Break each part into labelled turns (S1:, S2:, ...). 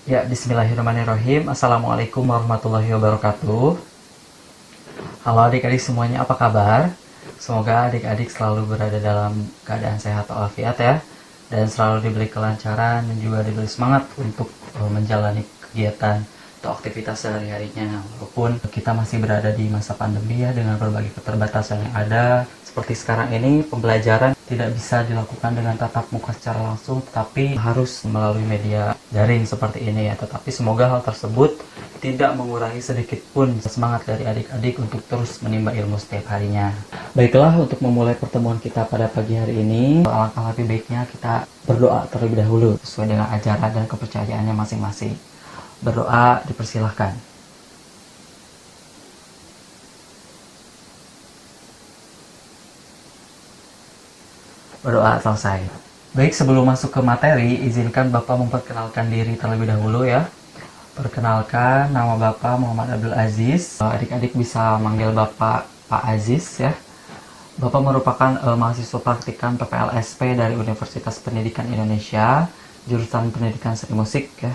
S1: Ya, bismillahirrahmanirrahim. Assalamualaikum warahmatullahi wabarakatuh. Halo adik-adik semuanya, apa kabar? Semoga adik-adik selalu berada dalam keadaan sehat walafiat ya. Dan selalu diberi kelancaran dan juga diberi semangat untuk menjalani kegiatan atau aktivitas sehari-harinya. Walaupun kita masih berada di masa pandemi ya, dengan berbagai keterbatasan yang ada. Seperti sekarang ini, pembelajaran tidak bisa dilakukan dengan tatap muka secara langsung, tetapi harus melalui media daring seperti ini ya. Tetapi semoga hal tersebut tidak mengurangi sedikit pun semangat dari adik-adik untuk terus menimba ilmu setiap harinya. Baiklah, untuk memulai pertemuan kita pada pagi hari ini, alangkah lebih baiknya kita berdoa terlebih dahulu sesuai dengan ajaran dan kepercayaannya masing-masing. Berdoa dipersilahkan. Berdoa selesai. Baik, sebelum masuk ke materi, izinkan Bapak memperkenalkan diri terlebih dahulu ya. Perkenalkan, nama Bapak Muhammad Abdul Aziz. Adik-adik bisa manggil Bapak Pak Aziz ya. Bapak merupakan mahasiswa praktikan PPLSP dari Universitas Pendidikan Indonesia, jurusan Pendidikan Seni Musik ya.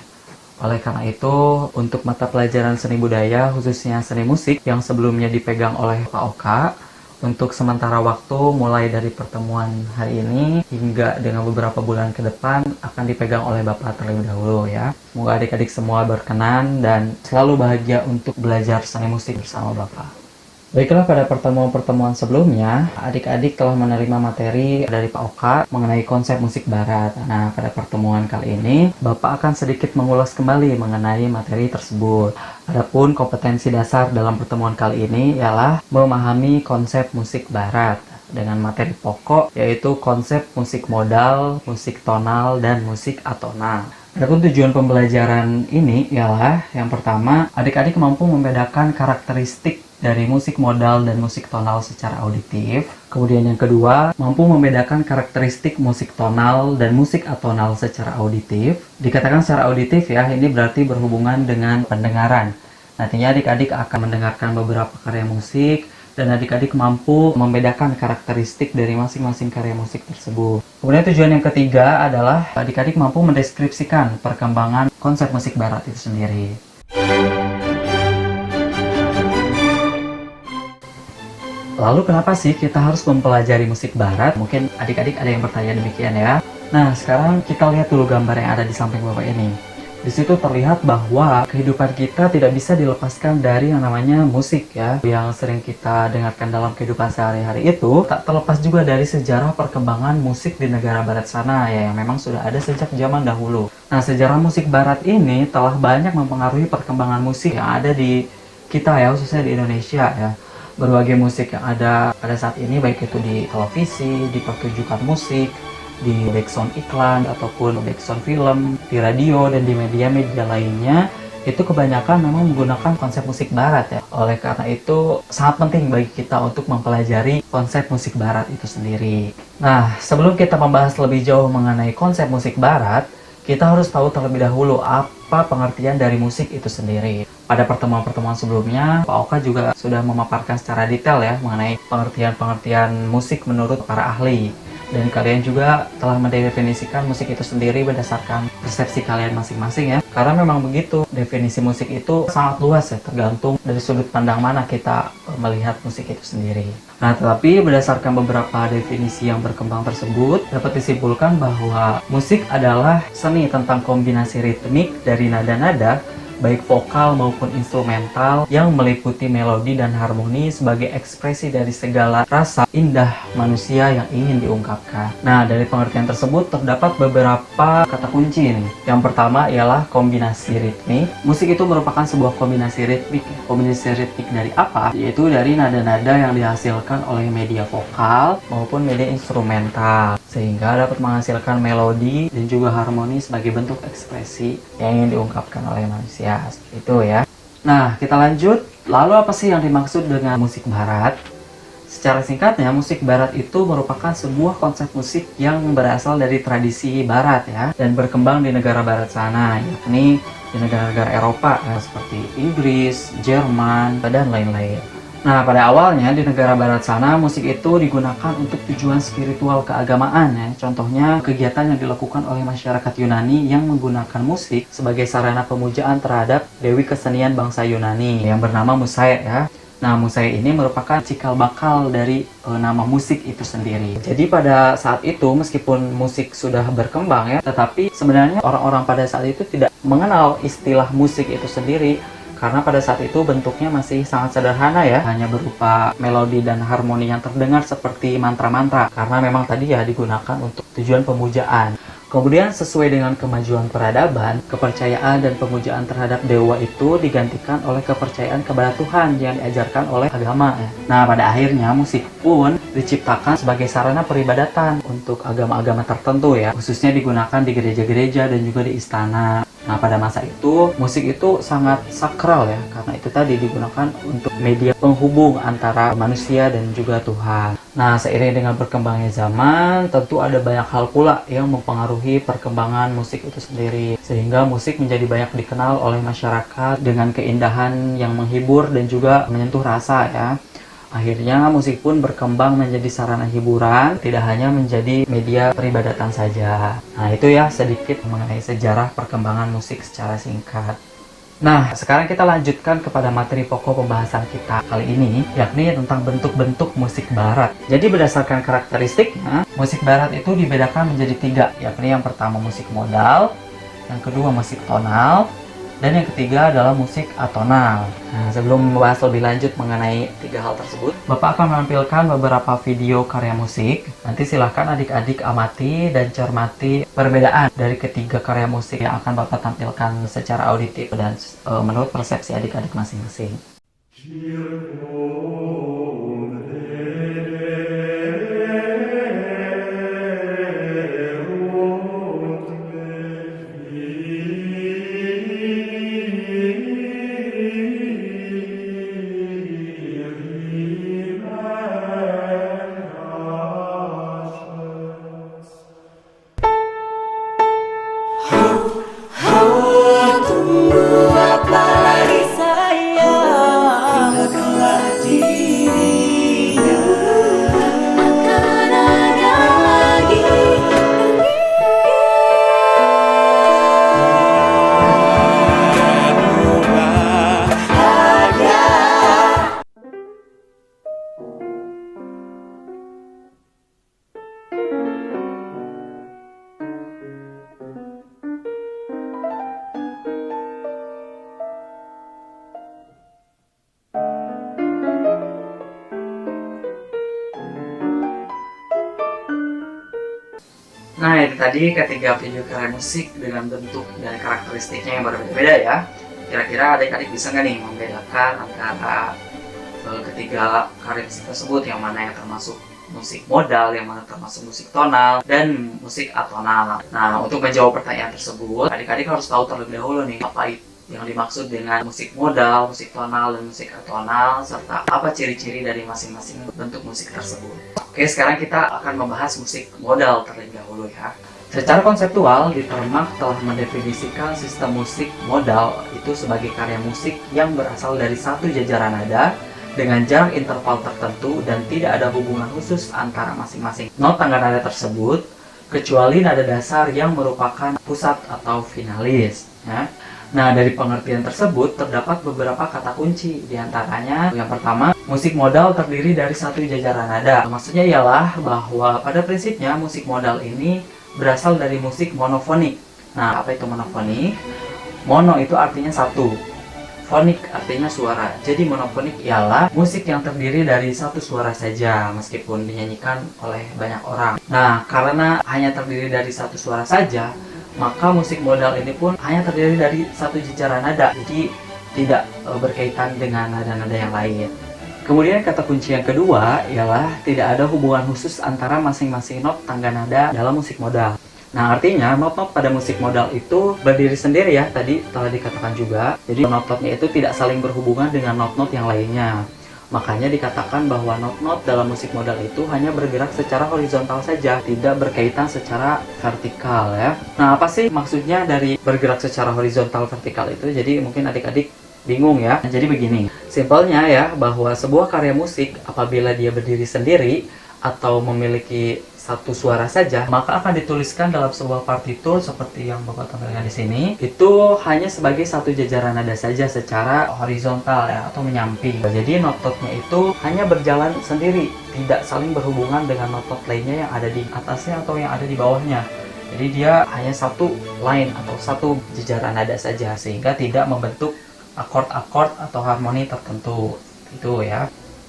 S1: Oleh karena itu, untuk mata pelajaran seni budaya, khususnya seni musik, yang sebelumnya dipegang oleh Pak Oka, untuk sementara waktu mulai dari pertemuan hari ini hingga dengan beberapa bulan ke depan akan dipegang oleh Bapak terlebih dahulu ya. Semoga adik-adik semua berkenan dan selalu bahagia untuk belajar seni musik bersama Bapak. Baiklah, pada pertemuan-pertemuan sebelumnya, adik-adik telah menerima materi dari Pak Oka mengenai konsep musik barat. Nah, pada pertemuan kali ini, Bapak akan sedikit mengulas kembali mengenai materi tersebut. Adapun kompetensi dasar dalam pertemuan kali ini ialah memahami konsep musik barat dengan materi pokok yaitu konsep musik modal, musik tonal, dan musik atonal. Adapun tujuan pembelajaran ini ialah yang pertama, adik-adik mampu membedakan karakteristik dari musik modal dan musik tonal secara auditif. Kemudian yang kedua, mampu membedakan karakteristik musik tonal dan musik atonal secara auditif. Dikatakan secara auditif ya, ini berarti berhubungan dengan pendengaran. Nantinya adik-adik akan mendengarkan beberapa karya musik dan adik-adik mampu membedakan karakteristik dari masing-masing karya musik tersebut. Kemudian tujuan yang ketiga adalah adik-adik mampu mendeskripsikan perkembangan konsep musik barat itu sendiri. Lalu kenapa sih kita harus mempelajari musik barat? Mungkin adik-adik ada yang bertanya demikian ya. Nah, sekarang kita lihat dulu gambar yang ada di samping Bapak ini. Di situ terlihat bahwa kehidupan kita tidak bisa dilepaskan dari yang namanya musik ya. Yang sering kita dengarkan dalam kehidupan sehari-hari itu tak terlepas juga dari sejarah perkembangan musik di negara barat sana ya, yang memang sudah ada sejak zaman dahulu. Nah, sejarah musik barat ini telah banyak mempengaruhi perkembangan musik yang ada di kita ya, khususnya di Indonesia ya. Berbagai musik yang ada pada saat ini, baik itu di televisi, di pertunjukan musik, di backsound iklan, ataupun backsound film, di radio, dan di media-media lainnya, itu kebanyakan memang menggunakan konsep musik barat ya. Oleh karena itu, sangat penting bagi kita untuk mempelajari konsep musik barat itu sendiri. Nah, sebelum kita membahas lebih jauh mengenai konsep musik barat, kita harus tahu terlebih dahulu apa pengertian dari musik itu sendiri. Pada pertemuan-pertemuan sebelumnya, Pak Oka juga sudah memaparkan secara detail ya mengenai pengertian-pengertian musik menurut para ahli. Dan kalian juga telah mendefinisikan musik itu sendiri berdasarkan persepsi kalian masing-masing ya. Karena memang begitu, definisi musik itu sangat luas ya, tergantung dari sudut pandang mana kita melihat musik itu sendiri. Nah, tetapi berdasarkan beberapa definisi yang berkembang tersebut, dapat disimpulkan bahwa musik adalah seni tentang kombinasi ritmik dari nada-nada baik vokal maupun instrumental yang meliputi melodi dan harmoni sebagai ekspresi dari segala rasa indah manusia yang ingin diungkapkan. Nah, dari pengertian tersebut terdapat beberapa kata kunci nih. Yang pertama ialah kombinasi ritmik. Musik itu merupakan sebuah kombinasi ritmik. Kombinasi ritmik dari apa? Yaitu dari nada-nada yang dihasilkan oleh media vokal maupun media instrumental, sehingga dapat menghasilkan melodi dan juga harmoni sebagai bentuk ekspresi yang ingin diungkapkan oleh manusia. Seperti itu ya. Nah, kita lanjut. Lalu apa sih yang dimaksud dengan musik barat? Secara singkatnya, musik barat itu merupakan sebuah konsep musik yang berasal dari tradisi barat ya, dan berkembang di negara barat sana, yakni di negara-negara Eropa ya, seperti Inggris, Jerman, dan lain-lain. Nah, pada awalnya di negara barat sana, musik itu digunakan untuk tujuan spiritual keagamaan ya. Contohnya, kegiatan yang dilakukan oleh masyarakat Yunani yang menggunakan musik sebagai sarana pemujaan terhadap dewi kesenian bangsa Yunani yang bernama Musae ya. Nah, Musae ini merupakan cikal bakal dari nama musik itu sendiri. Jadi pada saat itu, meskipun musik sudah berkembang ya, tetapi sebenarnya orang-orang pada saat itu tidak mengenal istilah musik itu sendiri. Karena pada saat itu bentuknya masih sangat sederhana ya, hanya berupa melodi dan harmoni yang terdengar seperti mantra-mantra. Karena memang tadi ya digunakan untuk tujuan pemujaan. Kemudian sesuai dengan kemajuan peradaban, kepercayaan dan pemujaan terhadap dewa itu digantikan oleh kepercayaan kepada Tuhan yang diajarkan oleh agama. Nah, pada akhirnya musik pun diciptakan sebagai sarana peribadatan untuk agama-agama tertentu ya, khususnya digunakan di gereja-gereja dan juga di istana. Nah, pada masa itu, musik itu sangat sakral ya, karena itu tadi digunakan untuk media penghubung antara manusia dan juga Tuhan. Nah, seiring dengan berkembangnya zaman, tentu ada banyak hal pula yang mempengaruhi perkembangan musik itu sendiri. Sehingga musik menjadi banyak dikenal oleh masyarakat dengan keindahan yang menghibur dan juga menyentuh rasa ya. Akhirnya musik pun berkembang menjadi sarana hiburan, tidak hanya menjadi media peribadatan saja. Nah, itu ya sedikit mengenai sejarah perkembangan musik secara singkat. Nah, sekarang kita lanjutkan kepada materi pokok pembahasan kita kali ini, yakni tentang bentuk-bentuk musik barat. Jadi berdasarkan karakteristiknya, musik barat itu dibedakan menjadi 3, yakni yang pertama musik modal, yang kedua musik tonal, dan yang ketiga adalah musik atonal. Nah, sebelum membahas lebih lanjut mengenai 3 hal tersebut, Bapak akan menampilkan beberapa video karya musik. Nanti silahkan adik-adik amati dan cermati perbedaan dari ketiga karya musik yang akan Bapak tampilkan secara auditif dan menurut persepsi adik-adik masing-masing. Nah, itu tadi ketiga video karya musik dengan bentuk dan karakteristiknya yang berbeda-beda ya. Kira-kira adik-adik bisa nggak nih membedakan antara ketiga karya musik tersebut, yang mana yang termasuk musik modal, yang mana termasuk musik tonal, dan musik atonal. Nah, untuk menjawab pertanyaan tersebut, adik-adik harus tahu terlebih dahulu nih, apa itu yang dimaksud dengan musik modal, musik tonal, dan musik atonal, serta apa ciri-ciri dari masing-masing bentuk musik tersebut. Oke, sekarang kita akan membahas musik modal terlebih dahulu ya. Secara konseptual, Dietermach telah mendefinisikan sistem musik modal itu sebagai karya musik yang berasal dari satu jajaran nada dengan jarak interval tertentu dan tidak ada hubungan khusus antara masing-masing not tangga nada tersebut, kecuali nada dasar yang merupakan pusat atau finalis ya. Nah, dari pengertian tersebut terdapat beberapa kata kunci, diantaranya yang pertama, musik modal terdiri dari satu jajaran nada. Maksudnya ialah bahwa pada prinsipnya musik modal ini berasal dari musik monofonik. Nah, apa itu monofonik? Mono itu artinya satu, fonik artinya suara. Jadi monofonik ialah musik yang terdiri dari satu suara saja meskipun dinyanyikan oleh banyak orang. Nah, karena hanya terdiri dari satu suara saja, maka musik modal ini pun hanya terdiri dari satu jajaran nada, jadi tidak berkaitan dengan nada-nada yang lain. Kemudian kata kunci yang kedua ialah tidak ada hubungan khusus antara masing-masing not tangga nada dalam musik modal. Nah, artinya not-not pada musik modal itu berdiri sendiri ya, tadi telah dikatakan juga. Jadi not-notnya itu tidak saling berhubungan dengan not-not yang lainnya. Makanya dikatakan bahwa not-not dalam musik modal itu hanya bergerak secara horizontal saja, tidak berkaitan secara vertikal ya. Nah, apa sih maksudnya dari bergerak secara horizontal vertikal itu? Jadi mungkin adik-adik bingung ya. Jadi begini, simpelnya ya, bahwa sebuah karya musik apabila dia berdiri sendiri atau memiliki satu suara saja, maka akan dituliskan dalam sebuah partitur seperti yang Bapak tampilkan di sini. Itu hanya sebagai satu jajaran nada saja secara horizontal ya, atau menyamping. Jadi not-notnya itu hanya berjalan sendiri, tidak saling berhubungan dengan not-not lainnya yang ada di atasnya atau yang ada di bawahnya. Jadi dia hanya satu line atau satu jajaran nada saja, sehingga tidak membentuk akord-akord atau harmoni tertentu. Itu ya.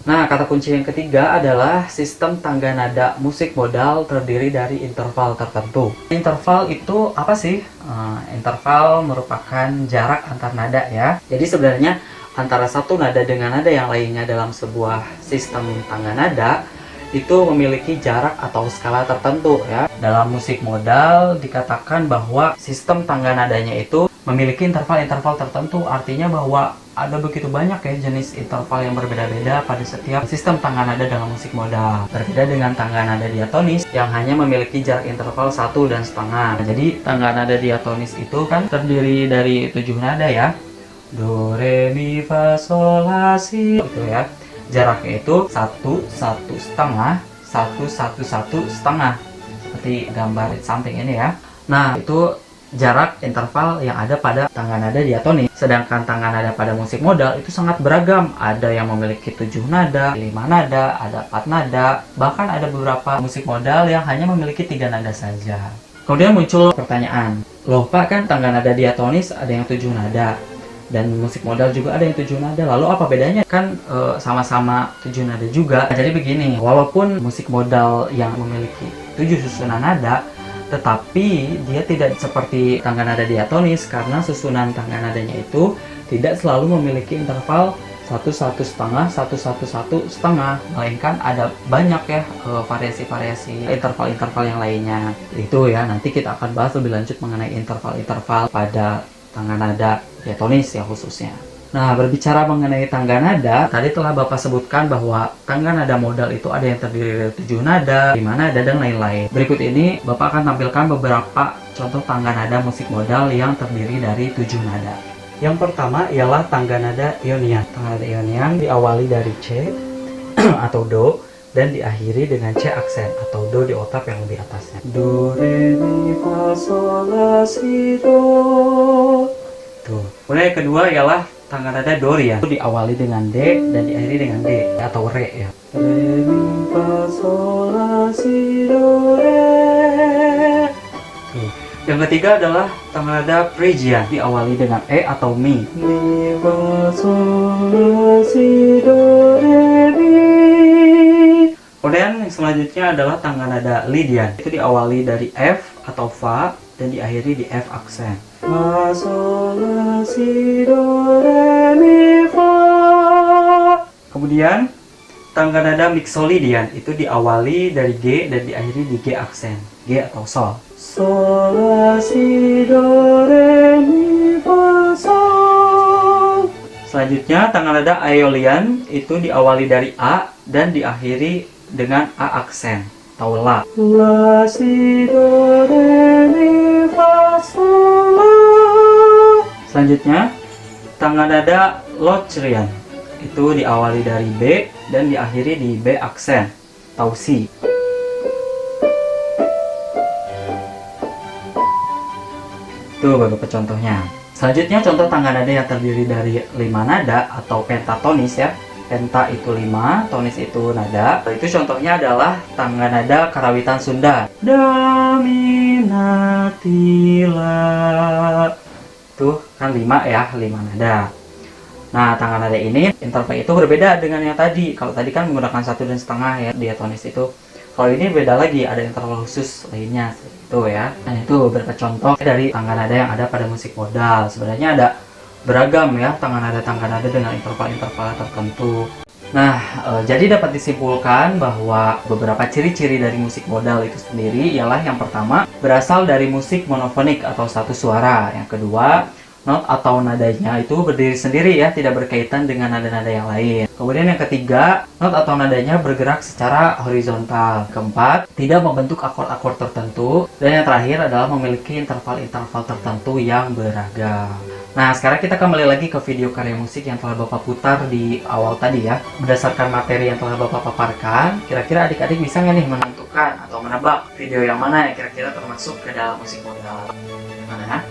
S1: Nah, kata kunci yang ketiga adalah sistem tangga nada musik modal terdiri dari interval tertentu. Interval itu apa sih? Interval merupakan jarak antar nada ya. Jadi sebenarnya antara satu nada dengan nada yang lainnya dalam sebuah sistem tangga nada itu memiliki jarak atau skala tertentu ya. Dalam musik modal dikatakan bahwa sistem tangga nadanya itu memiliki interval-interval tertentu, artinya bahwa ada begitu banyak ya jenis interval yang berbeda-beda pada setiap sistem tangga nada dalam musik modal. Berbeda dengan tangga nada diatonis yang hanya memiliki jarak interval 1,5. Jadi tangga nada diatonis itu kan terdiri dari 7 nada ya. Do, re, mi, fa, sol, la, si. Itu ya. Jaraknya itu 1,5, 1,1,1,5. Seperti gambar di samping ini ya. Nah, itu jarak interval yang ada pada tangga nada diatonis. Sedangkan tangga nada pada musik modal itu sangat beragam. Ada yang memiliki 7 nada, 5 nada, ada 4 nada, bahkan ada beberapa musik modal yang hanya memiliki 3 nada saja. Kemudian muncul pertanyaan, loh Pak, kan tangga nada diatonis ada yang 7 nada dan musik modal juga ada yang 7 nada, lalu apa bedanya? Kan sama-sama 7 nada juga. Jadi begini, walaupun musik modal yang memiliki 7 susunan nada, tetapi dia tidak seperti tangga nada diatonis karena susunan tangga nadanya itu tidak selalu memiliki interval 1,1,5, 1,1,1,5, melainkan ada banyak ya variasi-variasi interval-interval yang lainnya. Itu ya, nanti kita akan bahas lebih lanjut mengenai interval-interval pada tangga nada diatonis ya khususnya. Nah, berbicara mengenai tangga nada, tadi telah Bapak sebutkan bahwa tangga nada modal itu ada yang terdiri dari 7 nada, 5 nada, dan lain-lain. Berikut ini Bapak akan tampilkan beberapa contoh tangga nada musik modal yang terdiri dari 7 nada. Yang pertama ialah tangga nada Ionian. Tangga nada Ionian diawali dari C atau Do dan diakhiri dengan C aksen atau Do di oktaf yang lebih atasnya. Do, re, mi, fa, sol, la, si, do. Tuh. Kemudian yang kedua ialah tangga nada Dorian. Itu diawali dengan D dan diakhiri dengan D atau Re ya. Re, mi, fa, sol, la, si, do, re. Tuh. Yang ketiga adalah tangga nada Phrygian. Diawali dengan E atau Mi. Mi, fa, sol, la, si, do, re, mi. Kemudian yang selanjutnya adalah tangga nada Lydian. Itu diawali dari F atau Fa dan diakhiri di F aksen. Fa, sol, la, si, do, re, mi, fa. Kemudian tangga nada Mixolydian itu diawali dari G dan diakhiri di G aksen, G atau Sol. Sol, la, si, do, re, mi, fa, sol. Selanjutnya tangga nada Aeolian itu diawali dari A dan diakhiri dengan A aksen atau La. La, si, do, re, mi, fa, sol, la. Selanjutnya tangga nada Locrian itu diawali dari B dan diakhiri di B aksen atau Si. Itu beberapa contohnya. Selanjutnya contoh tangga nada yang terdiri dari 5 nada atau pentatonis ya. Penta itu 5, tonis itu nada. Itu contohnya adalah tangga nada Karawitan Sunda. Da, mi, na, ti, la. Tuh kan 5 ya, 5 nada. Nah, tangga nada ini interval itu berbeda dengan yang tadi. Kalau tadi kan menggunakan 1,5 ya, diatonis itu. Kalau ini beda lagi, ada interval khusus lainnya itu ya. Nah, itu beberapa contoh dari tangga nada yang ada pada musik modal. Sebenarnya ada beragam ya tangga nada dengan interval-interval tertentu. Nah, jadi dapat disimpulkan bahwa beberapa ciri-ciri dari musik modal itu sendiri ialah yang pertama, berasal dari musik monofonik atau satu suara. Yang kedua, not atau nadanya itu berdiri sendiri ya, tidak berkaitan dengan nada-nada yang lain. Kemudian yang ketiga, not atau nadanya bergerak secara horizontal. Keempat, tidak membentuk akord-akord tertentu. Dan yang terakhir adalah memiliki interval-interval tertentu yang beragam. Nah, sekarang kita kembali lagi ke video karya musik yang telah Bapak putar di awal tadi ya. Berdasarkan materi yang telah Bapak paparkan, kira-kira adik-adik bisa nggak nih menentukan atau menebak video yang mana yang kira-kira termasuk ke dalam musik modal? Mana?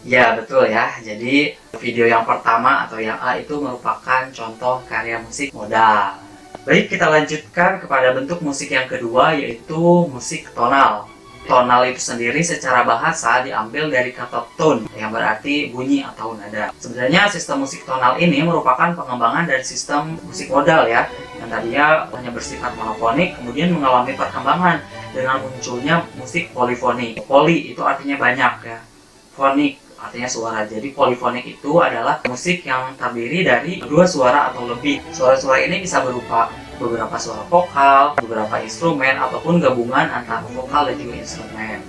S1: Ya, betul ya. Jadi, video yang pertama atau yang A itu merupakan contoh karya musik modal. Baik, kita lanjutkan kepada bentuk musik yang kedua, yaitu musik tonal. Tonal itu sendiri secara bahasa diambil dari kata tone, yang berarti bunyi atau nada. Sebenarnya sistem musik tonal ini merupakan pengembangan dari sistem musik modal ya, yang tadinya hanya bersifat monofonik, kemudian mengalami perkembangan dengan munculnya musik polifonik. Poli itu artinya banyak ya, fonik artinya suara. Jadi polifonik itu adalah musik yang terdiri dari dua suara atau lebih. Suara-suara ini bisa berupa beberapa suara vokal, beberapa instrumen, ataupun gabungan antara vokal dan juga instrumen.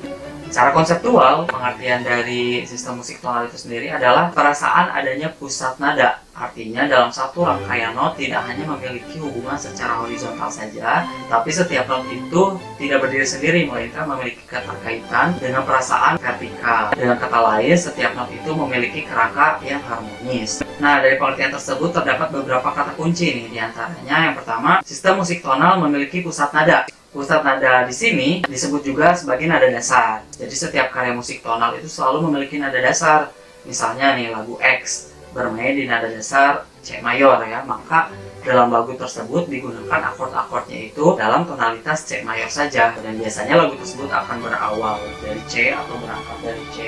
S1: Secara konseptual, pengertian dari sistem musik tonal itu sendiri adalah perasaan adanya pusat nada. Artinya dalam satu rangkaian not tidak hanya memiliki hubungan secara horizontal saja, tapi setiap not itu tidak berdiri sendiri, melainkan memiliki keterkaitan dengan perasaan vertikal. Dengan kata lain, setiap not itu memiliki kerangka yang harmonis. Nah, dari pengertian tersebut terdapat beberapa kata kunci nih, diantaranya yang pertama, sistem musik tonal memiliki pusat nada. Pusat nada di sini disebut juga sebagai nada dasar. Jadi setiap karya musik tonal itu selalu memiliki nada dasar. Misalnya nih lagu X bermain di nada dasar C mayor ya, maka dalam lagu tersebut digunakan akord-akordnya itu dalam tonalitas C mayor saja. Dan biasanya lagu tersebut akan berawal dari C atau berangkat dari C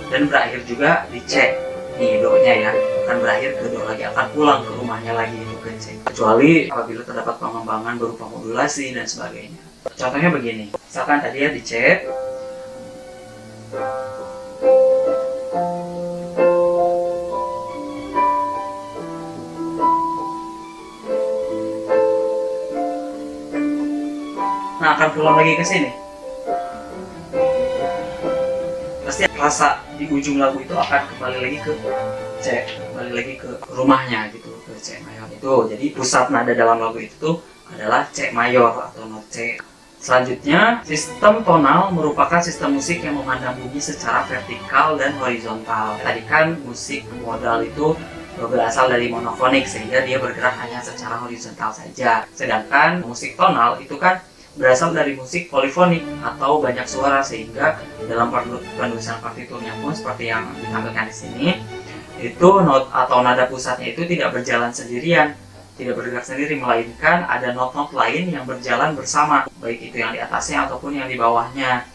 S1: dan berakhir juga di C. Nih do-nya ya, akan berakhir ke do lagi, akan pulang ke rumahnya lagi itu ke C. Kecuali apabila terdapat pengembangan berupa modulasi dan sebagainya. Contohnya begini, misalkan tadi ya di C, nah akan pulang lagi ke sini. Pasti rasa di ujung lagu itu akan kembali lagi ke C, kembali lagi ke rumahnya gitu, ke C mayor itu. Jadi pusat nada dalam lagu itu adalah C mayor atau not C. Selanjutnya, sistem tonal merupakan sistem musik yang memandang bunyi secara vertikal dan horizontal. Tadi kan musik modal itu berasal dari monofonik sehingga dia bergerak hanya secara horizontal saja. Sedangkan musik tonal itu kan berasal dari musik polifonik atau banyak suara, sehingga dalam penulisan partiturnya pun seperti yang ditampilkan di sini, itu not atau nada pusatnya itu tidak berjalan sendirian, tidak bergerak sendiri, melainkan ada not-not lain yang berjalan bersama, baik itu yang di atasnya ataupun yang di bawahnya,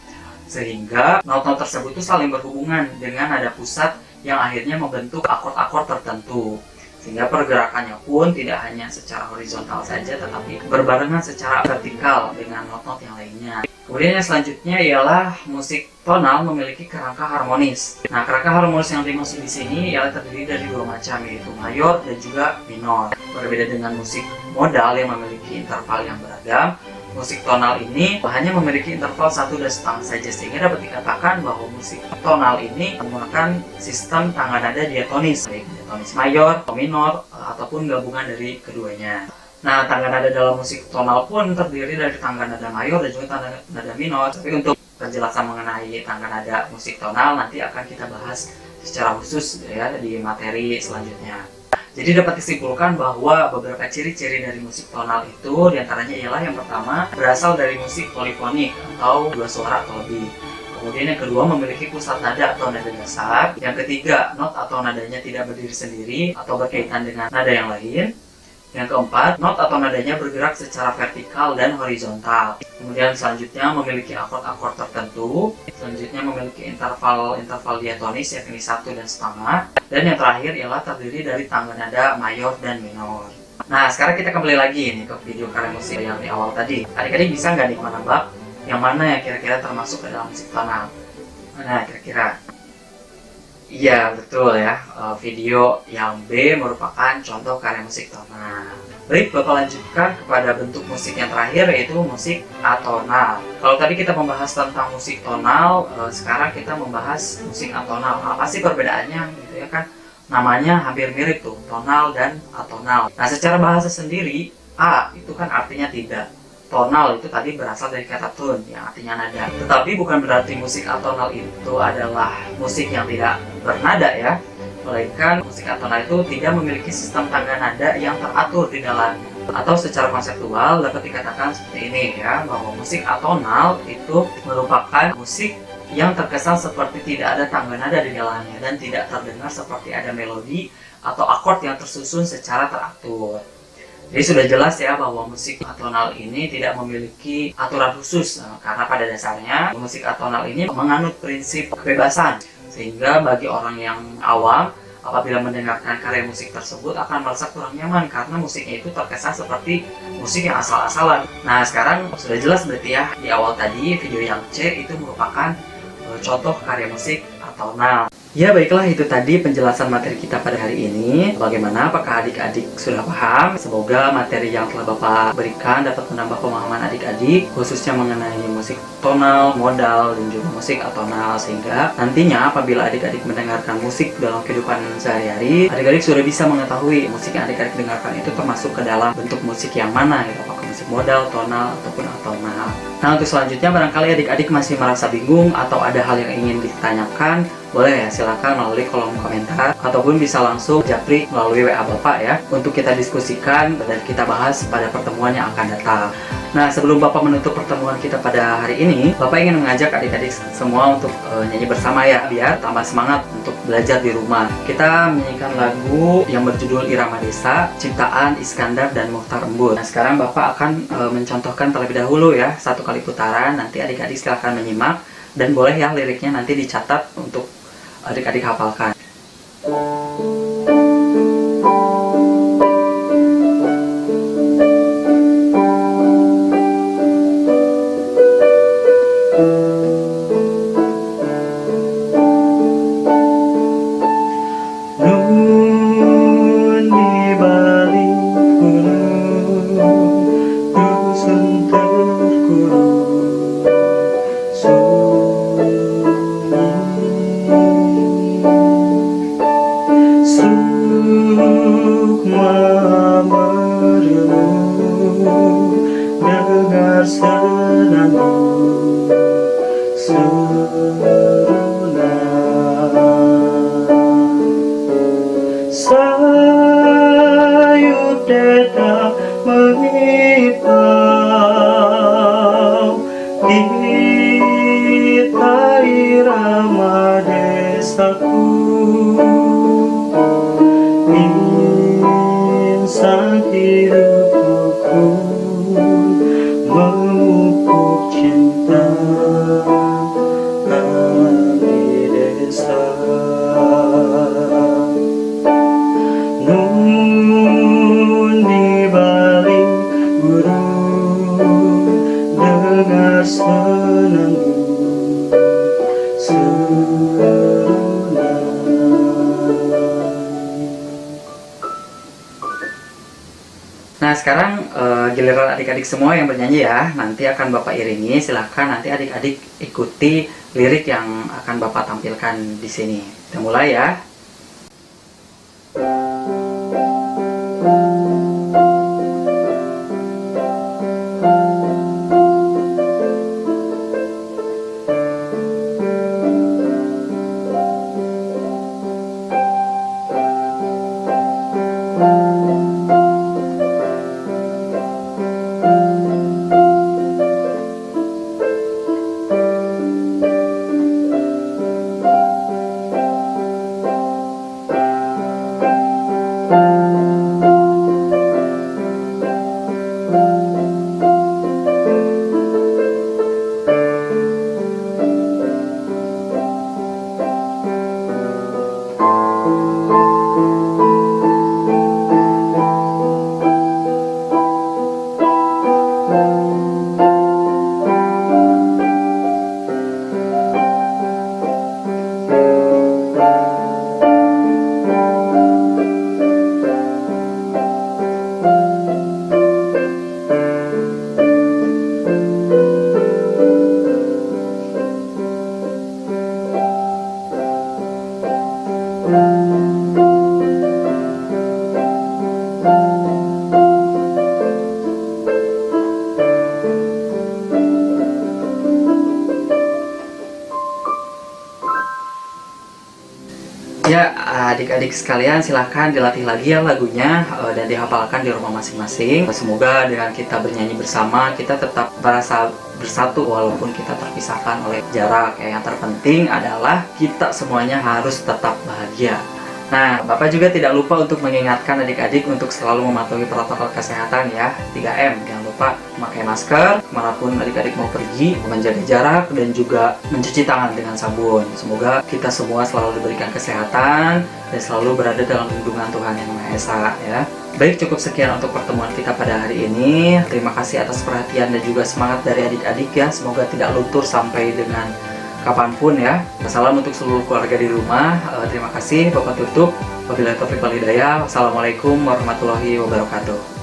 S1: sehingga not-not tersebut itu saling berhubungan dengan nada pusat yang akhirnya membentuk akord-akord tertentu. Sehingga pergerakannya pun tidak hanya secara horizontal saja, tetapi berbarengan secara vertikal dengan not-not yang lainnya. Kemudian yang selanjutnya ialah musik tonal memiliki kerangka harmonis. Nah, kerangka harmonis yang dimaksud di sini ialah terdiri dari dua macam, yaitu mayor dan juga minor. Berbeda dengan musik modal yang memiliki interval yang beragam, musik tonal ini hanya memiliki interval 1,5 saja, sehingga dapat dikatakan bahwa musik tonal ini menggunakan sistem tangga nada diatonis, baik diatonis mayor atau minor ataupun gabungan dari keduanya. Nah, tangga nada dalam musik tonal pun terdiri dari tangga nada mayor dan juga tangga nada minor. Tapi untuk penjelasan mengenai tangga nada musik tonal nanti akan kita bahas secara khusus ya di materi selanjutnya. Jadi dapat disimpulkan bahwa beberapa ciri-ciri dari musik tonal itu diantaranya ialah yang pertama, berasal dari musik polifonik atau dua suara atau lebih. Kemudian yang kedua, memiliki pusat nada atau nada dasar. Yang ketiga, not atau nadanya tidak berdiri sendiri atau berkaitan dengan nada yang lain. Yang keempat, not atau nadanya bergerak secara vertikal dan horizontal. Kemudian selanjutnya memiliki akord-akord tertentu. Selanjutnya memiliki interval diatonis yakni 1,5. Dan yang terakhir ialah terdiri dari tangga nada mayor dan minor. Nah, sekarang kita kembali lagi nih ke video karya musik yang di awal tadi. Adik-adik bisa nggak nih menebak yang mana yang kira-kira termasuk ke dalam musik tonal? Mana kira-kira? Iya, betul ya. Video yang B merupakan contoh karya musik tonal. Baik, Bapak lanjutkan kepada bentuk musik yang terakhir, yaitu musik atonal. Kalau tadi kita membahas tentang musik tonal, sekarang kita membahas musik atonal. Apa sih perbedaannya gitu ya kan? Namanya hampir mirip tuh, tonal dan atonal. Nah, secara bahasa sendiri, A itu kan artinya tidak. tonal itu tadi berasal dari kata tune yang artinya nada. Tetapi bukan berarti musik atonal itu adalah musik yang tidak bernada ya. Melainkan musik atonal itu tidak memiliki sistem tangga nada yang teratur di dalamnya. Atau secara konseptual dapat dikatakan seperti ini ya, bahwa musik atonal itu merupakan musik yang terkesan seperti tidak ada tangga nada di dalamnya dan tidak terdengar seperti ada melodi atau akord yang tersusun secara teratur. Jadi sudah jelas ya bahwa musik atonal ini tidak memiliki aturan khusus, karena pada dasarnya musik atonal ini menganut prinsip kebebasan, sehingga bagi orang yang awam apabila mendengarkan karya musik tersebut akan merasa kurang nyaman karena musiknya itu terkesan seperti musik yang asal-asalan. Nah sekarang sudah jelas berarti ya, di awal tadi video yang C itu merupakan contoh karya musik atonal. Ya baiklah, itu tadi penjelasan materi kita pada hari ini. Bagaimana, apakah adik-adik sudah paham? Semoga materi yang telah Bapak berikan dapat menambah pemahaman adik-adik, khususnya mengenai musik tonal, modal, dan juga musik atonal. Sehingga nantinya apabila adik-adik mendengarkan musik dalam kehidupan sehari-hari, adik-adik sudah bisa mengetahui musik yang adik-adik dengarkan itu termasuk ke dalam bentuk musik yang mana, gitu. Apakah musik modal, tonal, ataupun atonal. Nah untuk selanjutnya barangkali adik-adik masih merasa bingung atau ada hal yang ingin ditanyakan, boleh ya silakan melalui kolom komentar ataupun bisa langsung japri melalui WA Bapak ya untuk kita diskusikan dan kita bahas pada pertemuan yang akan datang. Nah sebelum Bapak menutup pertemuan kita pada hari ini, Bapak ingin mengajak adik-adik semua untuk nyanyi bersama ya, biar tambah semangat untuk belajar di rumah. Kita menyanyikan lagu yang berjudul Irama Desa, ciptaan Iskandar dan Mukhtar Embut. Nah sekarang Bapak akan mencontohkan terlebih dahulu ya, satu kali putaran, nanti adik-adik silakan menyimak dan boleh ya liriknya nanti dicatat untuk adik-adik hafalkan. Dengar senandung sayup detak mengipau kita irama desaku, insan hidupku memupuk cinta abdi desa. Nun di balik burung dengar senandung Nah sekarang giliran adik-adik semua yang bernyanyi ya, nanti akan Bapak iringi. Silahkan nanti adik-adik ikuti lirik yang akan Bapak tampilkan di sini. Kita mulai ya. Ya, adik-adik sekalian silahkan dilatih lagi ya lagunya dan dihafalkan di rumah masing-masing. Semoga dengan kita bernyanyi bersama, kita tetap merasa bersatu walaupun kita terpisahkan oleh jarak. Yang terpenting adalah kita semuanya harus tetap bahagia. Nah, Bapak juga tidak lupa untuk mengingatkan adik-adik untuk selalu mematuhi protokol kesehatan ya, 3M. Jangan lupa memakai masker, kemanapun adik-adik mau pergi, menjaga jarak, dan juga mencuci tangan dengan sabun. Semoga kita semua selalu diberikan kesehatan dan selalu berada dalam lindungan Tuhan Yang Maha Esa ya. Baik, cukup sekian untuk pertemuan kita pada hari ini. Terima kasih atas perhatian dan juga semangat dari adik-adik ya. Semoga tidak luntur sampai dengan kapanpun ya. Salam untuk seluruh keluarga di rumah. Terima kasih. Bapak tutup. Wabillahi taufiq wal hidayah. Wassalamualaikum warahmatullahi wabarakatuh.